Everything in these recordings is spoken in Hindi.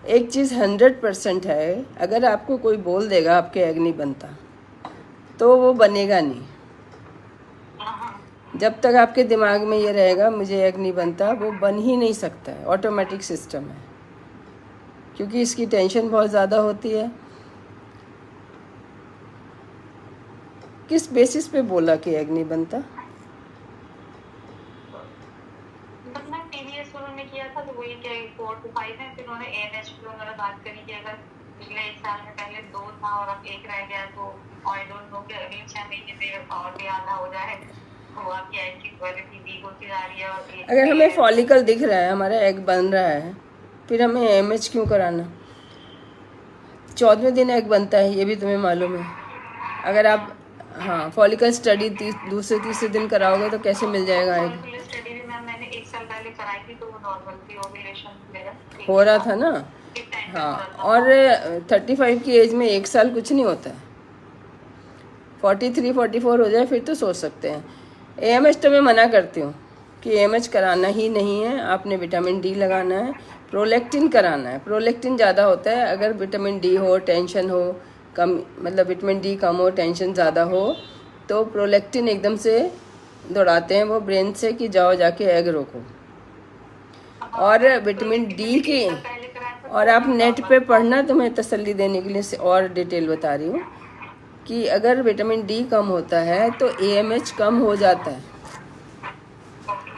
एक चीज़ 100% है, अगर आपको कोई बोल देगा आपके एग नहीं बनता तो वो बनेगा नहीं। जब तक आपके दिमाग में ये रहेगा मुझे एग नहीं बनता, वो बन ही नहीं सकता है। ऑटोमेटिक सिस्टम है, क्योंकि इसकी टेंशन बहुत ज़्यादा होती है। किस बेसिस पे बोला कि एग नहीं बनता? टीवीएस उन्होंने किया था तो वही क्या 4 to 5 है, फिर उन्होंने एएनएच पे उन्होंने बात करी कि अगर पिछले 1 साल में पहले 2 था और अब 1 रह गया तो आई डोंट नो कि अगले 6 महीने में और भी आधा हो जाए तो आपकी एग की क्वालिटी वीक होती जा रही है। और अगर हमें फॉलिकल दिख रहा है, हमारा एग बन रहा है, फिर हमें एएमएच क्यों कराना? 14वें दिन एग बनता है, ये भी तुम्हें मालूम है। अगर आप हाँ फॉलिकल स्टडी दूसरे तीसरे दिन कराओगे तो कैसे मिल जाएगा एग? फॉलिकुलर स्टडी भी मैम मैंने 1 साल पहले कराई थी तो वो नॉर्मल थी, ओव्यूलेशन मेरा हो रहा था ना। हाँ, और 35 की एज में 1 साल कुछ नहीं होता है। 43 44 हो जाए फिर तो सोच सकते हैं। एएमएच तो मैं मना करती हूँ कि एएमएच कराना ही नहीं है। आपने विटामिन डी लगाना है, प्रोलेक्टिन कराना है। प्रोलेक्टिन ज़्यादा होता है अगर विटामिन डी हो, टेंशन हो कम, मतलब विटामिन डी कम हो, टेंशन ज़्यादा हो तो प्रोलेक्टिन एकदम से दौड़ाते हैं वो ब्रेन से कि जाओ जाके एग रोको। और विटामिन डी की, और आप नेट पे पढ़ना, तुम्हें तसल्ली देने के लिए से और डिटेल बता रही हूँ कि अगर विटामिन डी कम होता है तो एएमएच कम हो जाता है।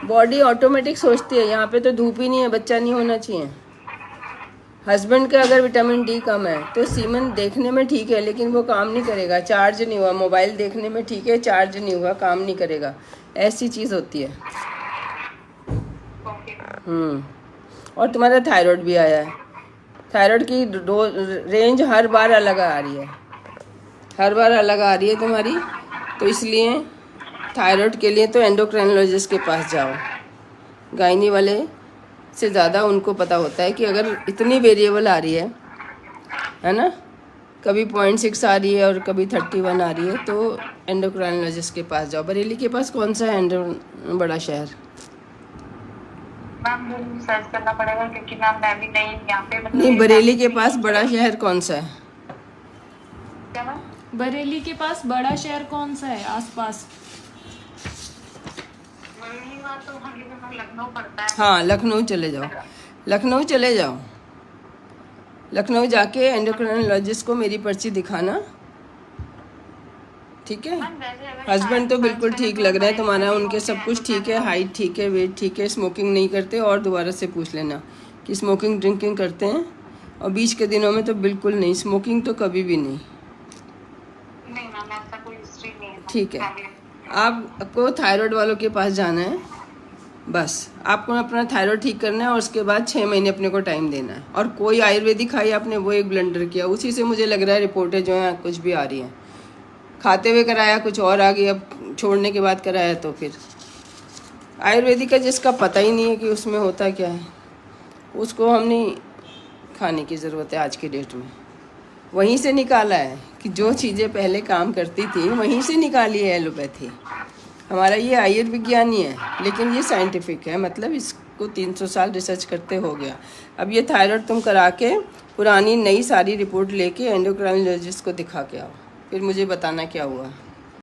बॉडी ऑटोमेटिक सोचती है यहाँ पे तो धूप ही नहीं है, बच्चा नहीं होना चाहिए। हस्बैंड का अगर विटामिन डी कम है तो सीमन देखने में ठीक है लेकिन वो काम नहीं करेगा, चार्ज नहीं हुआ। मोबाइल देखने में ठीक है, चार्ज नहीं हुआ, काम नहीं करेगा। ऐसी चीज़ होती है। और तुम्हारा थायराइड भी आया है। थायराइड की रेंज हर बार अलग आ रही है, हर बार अलग आ रही है तुम्हारी। तो इसलिए थायराइड के लिए तो एंडोक्राइनोलॉजिस्ट के पास जाओ। गायनी वाले से ज़्यादा उनको पता होता है कि अगर इतनी वेरिएबल आ रही है ना, कभी 0.6 आ रही है और कभी 31 आ रही है, तो एंडोक्राइनोलॉजिस्ट के पास जाओ। बरेली के पास कौन सा है बड़ा शहर? मैम सर्च करना पड़ेगा क्योंकि मैम मैं भी नहीं यहाँ पे, मतलब नहीं, बरेली के पास बड़ा शहर कौन सा है? क्या मैम? बरेली के पास बड़ा शहर कौन सा है आसपास? तो लखनऊ पड़ता है। हाँ, लखनऊ चले जाओ, लखनऊ चले जाओ। लखनऊ जाके एंडोक्राइनोलॉजिस्ट को मेरी पर्ची दिखाना, ठीक है? हस्बैंड तो बिल्कुल ठीक लग रहा है तुम्हारा, उनके सब कुछ ठीक है, हाइट ठीक है, वेट ठीक है, स्मोकिंग नहीं करते। और दोबारा से पूछ लेना कि स्मोकिंग ड्रिंकिंग करते हैं, और बीच के दिनों में तो बिल्कुल नहीं, स्मोकिंग तो कभी भी नहीं। ठीक है, आपको थायराइड वालों के पास जाना है, बस आपको अपना थायराइड ठीक करना है और उसके बाद 6 महीने अपने को टाइम देना है। और कोई आयुर्वेदिक खाई आपने, वो एक ब्लंडर किया, उसी से मुझे लग रहा है रिपोर्टें जो हैं कुछ भी आ रही हैं। खाते हुए कराया कुछ और आ गया, अब छोड़ने के बाद कराया तो फिर आयुर्वेदिक का जिसका पता ही नहीं है कि उसमें होता क्या है, उसको हम नहीं खाने की ज़रूरत है आज की डेट में। वहीं से निकाला है कि जो चीज़ें पहले काम करती थी वहीं से निकाली है एलोपैथी। हमारा ये आयुर्विज्ञानी है लेकिन ये साइंटिफिक है, मतलब इसको 300 साल रिसर्च करते हो गया। अब ये थायराइड तुम करा के पुरानी नई सारी रिपोर्ट लेके एंडोक्राइनोलॉजिस्ट को दिखा के आओ, फिर मुझे बताना क्या हुआ।